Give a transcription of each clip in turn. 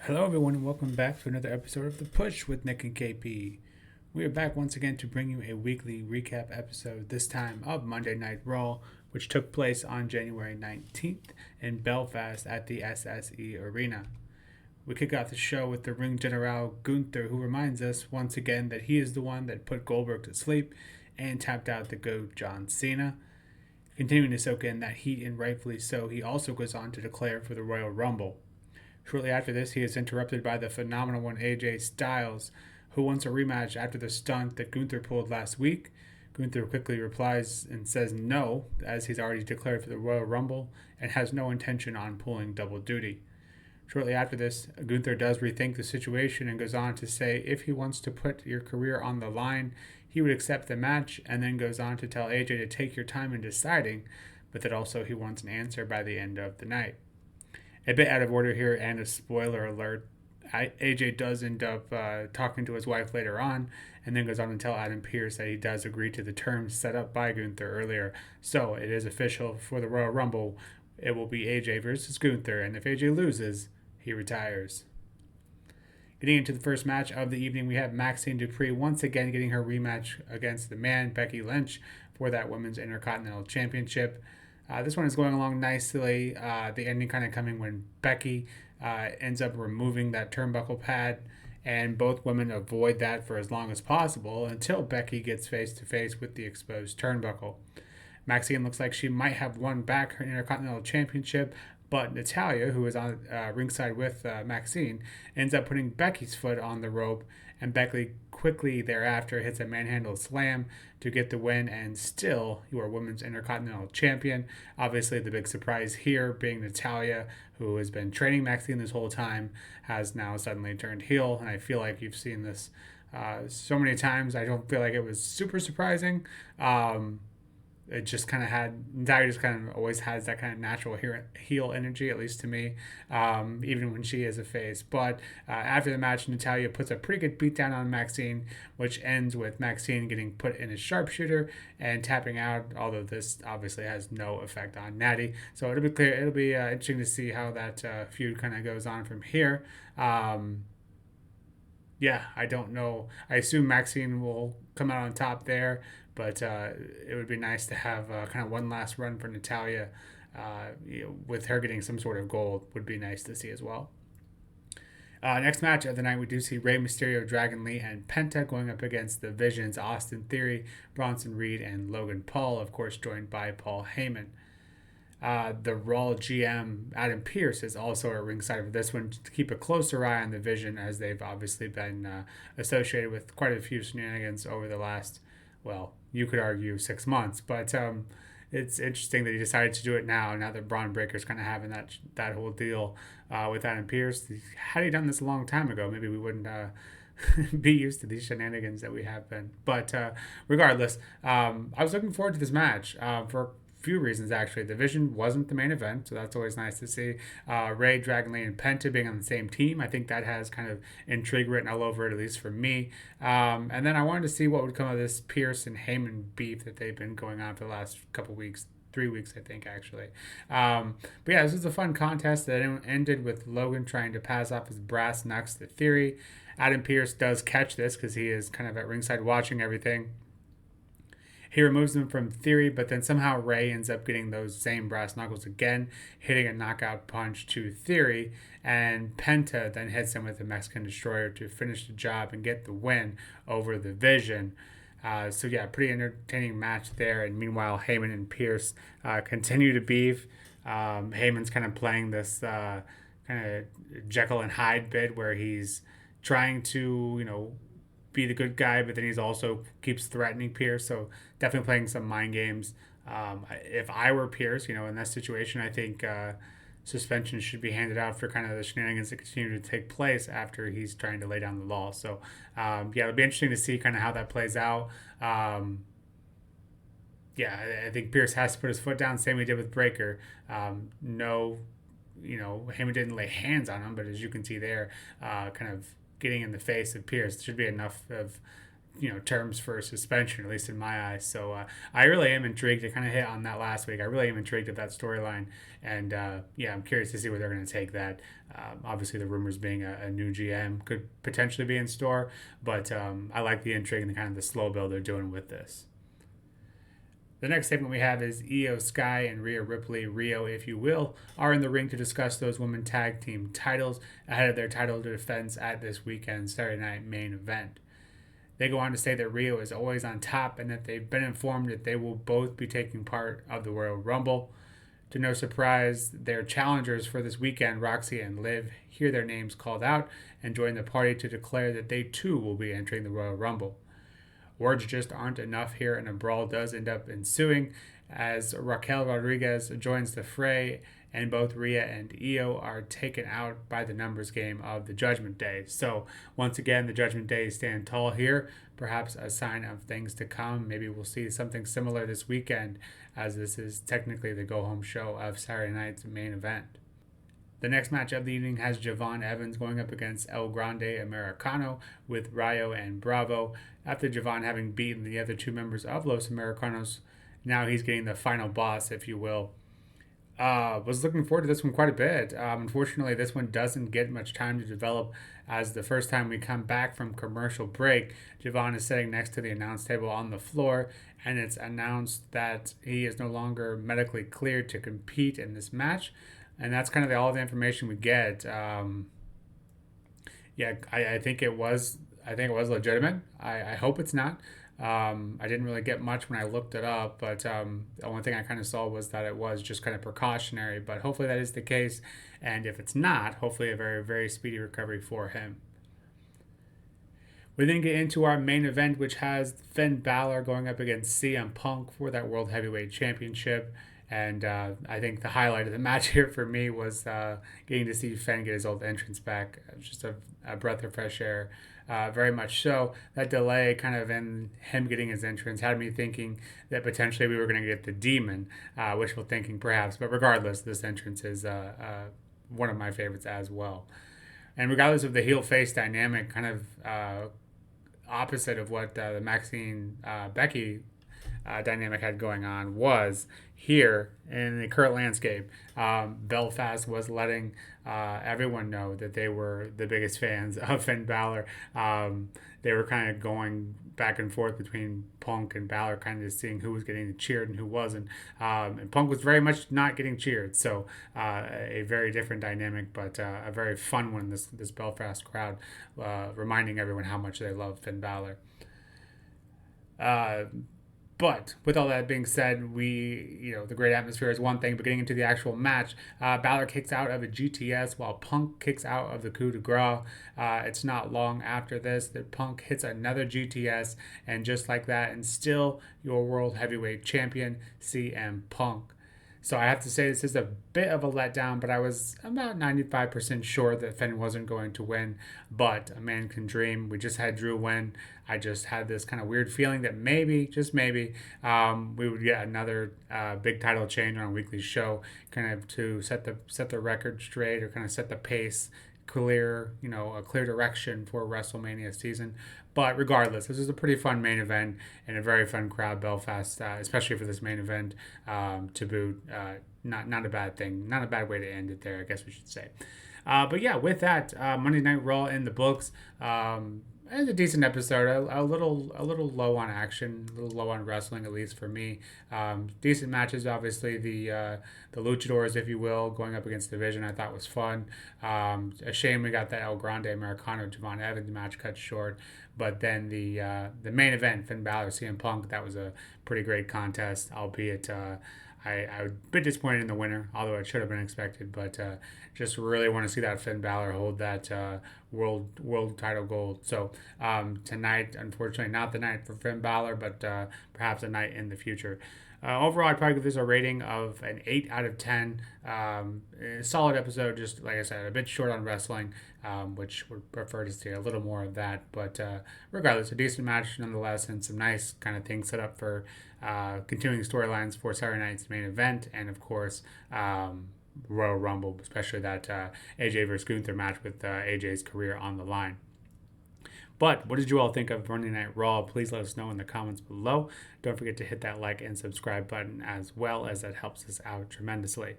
Hello, everyone, and welcome back to another episode of The Push with Nick and KP. We are back once again to bring you a weekly recap episode, this time of Monday Night Raw, which took place on January 19th in Belfast at the SSE Arena. We kick off the show with the ring general Gunther, who reminds us once again that he is the one that put Goldberg to sleep and tapped out the GOAT John Cena. Continuing to soak in that heat, and rightfully so, he also goes on to declare for the Royal Rumble. Shortly after this, he is interrupted by the phenomenal one AJ Styles, who wants a rematch after the stunt that Gunther pulled last week. Gunther quickly replies and says no, as he's already declared for the Royal Rumble and has no intention on pulling double duty. Shortly after this, Gunther does rethink the situation and goes on to say if he wants to put your career on the line, he would accept the match, and then goes on to tell AJ to take your time in deciding, but that also he wants an answer by the end of the night. A bit out of order here, and a spoiler alert. AJ does end up talking to his wife later on, and then goes on to tell Adam Pearce that he does agree to the terms set up by Gunther earlier. So it is official for the Royal Rumble. It will be AJ versus Gunther, and if AJ loses, he retires. Getting into the first match of the evening, we have Maxine Dupree once again getting her rematch against the man, Becky Lynch, for that Women's Intercontinental Championship. This one is going along nicely. The ending kind of coming when Becky ends up removing that turnbuckle pad, and both women avoid that for as long as possible until Becky gets face to face with the exposed turnbuckle. Maxine looks like she might have won back her Intercontinental Championship, but Natalya, who is on ringside with Maxine, ends up putting Becky's foot on the rope, and Becky quickly thereafter hits a manhandle slam to get the win, and still your Women's Intercontinental Champion. Obviously, the big surprise here being Natalya, who has been training Maxine this whole time, has now suddenly turned heel, and I feel like you've seen this so many times. I don't feel like it was super surprising. It just kind of had Dyer just kind of always has that kind of natural heel energy, at least to me, even when she is a face. But after the match, Natalya puts a pretty good beatdown on Maxine, which ends with Maxine getting put in a sharpshooter and tapping out. Although this obviously has no effect on Natty, so it'll be clear. It'll be interesting to see how that feud kind of goes on from here. Yeah, I don't know. I assume Maxine will come out on top there, but it would be nice to have kind of one last run for Natalya. With her getting some sort of gold, would be nice to see as well. Next match of the night, we do see Rey Mysterio, Dragon Lee, and Penta going up against the Visions, Austin Theory, Bronson Reed, and Logan Paul, of course, joined by Paul Heyman. The Raw GM Adam Pearce is also at ringside for this one to keep a closer eye on the Vision, as they've obviously been associated with quite a few shenanigans over the last, well, you could argue 6 months, but it's interesting that he decided to do it now that Braun Breaker's kind of having that whole deal with Adam Pearce. Had he done this a long time ago, maybe we wouldn't be used to these shenanigans that we have been. But regardless, I was looking forward to this match for few reasons actually. The Vision wasn't the main event, so that's always nice to see. Ray, Dragon Lee, and Penta being on the same team, I think that has kind of intrigue written all over it, at least for me. And then I wanted to see what would come of this Pierce and Heyman beef that they've been going on for the last couple weeks. 3 weeks, I think, actually. But yeah, this was a fun contest that ended with Logan trying to pass off his brass knucks to Theory. Adam Pearce does catch this because he is kind of at ringside watching everything. He removes them from Theory, but then somehow Ray ends up getting those same brass knuckles again, hitting a knockout punch to Theory, and Penta then hits him with a Mexican Destroyer to finish the job and get the win over the Vision. So yeah, pretty entertaining match there. And meanwhile, Heyman and Pierce continue to beef. Heyman's kind of playing this kind of Jekyll and Hyde bit where he's trying to, be the good guy, but then he's also keeps threatening Pierce. So definitely playing some mind games. If I were Pierce, in that situation, I think suspension should be handed out for kind of the shenanigans that continue to take place after he's trying to lay down the law. So yeah, it'll be interesting to see kind of how that plays out. Yeah, I think Pierce has to put his foot down, same way he did with Breaker. No, Heyman didn't lay hands on him, but as you can see there, kind of getting in the face of Pierce should be enough of terms for suspension, at least in my eyes. So I really am intrigued. I kind of hit on that last week. I really am intrigued at that storyline, and yeah, I'm curious to see where they're going to take that. Obviously, the rumors being a new GM could potentially be in store, but I like the intrigue and the kind of the slow build they're doing with this. The next segment we have is Io Sky and Rhea Ripley, Rio, if you will, are in the ring to discuss those women tag team titles ahead of their title defense at this weekend's Saturday night main event. They go on to say that Rio is always on top and that they've been informed that they will both be taking part of the Royal Rumble. To no surprise, their challengers for this weekend, Roxy and Liv, hear their names called out and join the party to declare that they too will be entering the Royal Rumble. Words just aren't enough here, and a brawl does end up ensuing as Raquel Rodriguez joins the fray, and both Rhea and Io are taken out by the numbers game of the Judgment Day. So, once again, the Judgment Day stand tall here, perhaps a sign of things to come. Maybe we'll see something similar this weekend, as this is technically the go home show of Saturday night's main event. The next match of the evening has Javon Evans going up against El Grande Americano with Rayo and Bravo. After Javon having beaten the other two members of Los Americanos, now he's getting the final boss, if you will. Was looking forward to this one quite a bit. Unfortunately, this one doesn't get much time to develop, as the first time we come back from commercial break, Javon is sitting next to the announce table on the floor, and it's announced that he is no longer medically cleared to compete in this match. And that's kind of all the information we get. Yeah, I think it was. I think it was legitimate. I hope it's not. I didn't really get much when I looked it up, but the only thing I kind of saw was that it was just kind of precautionary. But hopefully that is the case, and if it's not, hopefully a very, very speedy recovery for him. We then get into our main event, which has Finn Balor going up against CM Punk for that World Heavyweight Championship. And I think the highlight of the match here for me was getting to see Finn get his old entrance back. It was just a breath of fresh air, very much so. That delay kind of in him getting his entrance had me thinking that potentially we were going to get the Demon, wishful thinking perhaps. But regardless, this entrance is one of my favorites as well. And regardless of the heel-face dynamic, kind of opposite of what the Maxine Becky dynamic had going on, was here in the current landscape. Belfast was letting everyone know that they were the biggest fans of Finn Balor. They were kind of going back and forth between Punk and Balor, kind of seeing who was getting cheered and who wasn't. And Punk was very much not getting cheered, so a very different dynamic, but a very fun one. This Belfast crowd, reminding everyone how much they love Finn Balor. But with all that being said, the great atmosphere is one thing, but getting into the actual match, Balor kicks out of a GTS while Punk kicks out of the coup de grace. It's not long after this that Punk hits another GTS, and just like that, and still your World Heavyweight Champion, CM Punk. So I have to say this is a bit of a letdown, but I was about 95% sure that Finn wasn't going to win. But a man can dream. We just had Drew win. I just had this kind of weird feeling that maybe, just maybe, we would get another big title change on a weekly show, kind of to set the record straight or kind of set the pace, a clear direction for WrestleMania season. But regardless, this is a pretty fun main event and a very fun crowd, Belfast, especially for this main event to boot. Not a bad thing, not a bad way to end it there, I guess we should say. But yeah, with that, Monday Night Raw in the books. It was a decent episode, a little low on action, a little low on wrestling, at least for me. Decent matches, obviously. The Luchadors, if you will, going up against Division, I thought was fun. A shame we got that El Grande Americano Javon Evans match cut short. But then the main event, Finn Balor, CM Punk, that was a pretty great contest, albeit I was a bit disappointed in the winner, although it should have been expected. But just really want to see that Finn Balor hold that world title gold. So tonight, unfortunately, not the night for Finn Balor, but perhaps a night in the future. Overall, I'd probably give this a rating of an 8 out of 10. Solid episode, just like I said, a bit short on wrestling, which would prefer to see a little more of that. But regardless, a decent match nonetheless, and some nice kind of things set up for continuing storylines for Saturday night's main event, and of course, Royal Rumble, especially that AJ versus Gunther match with AJ's career on the line. But what did you all think of Monday Night Raw? Please let us know in the comments below. Don't forget to hit that like and subscribe button as well, as that helps us out tremendously.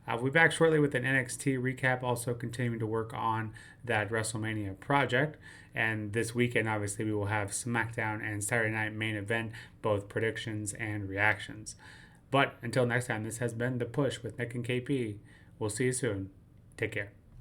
We'll be back shortly with an NXT recap, also continuing to work on that WrestleMania project. And this weekend, obviously, we will have SmackDown and Saturday Night Main Event, both predictions and reactions. But until next time, this has been The Push with Nick and KP. We'll see you soon. Take care.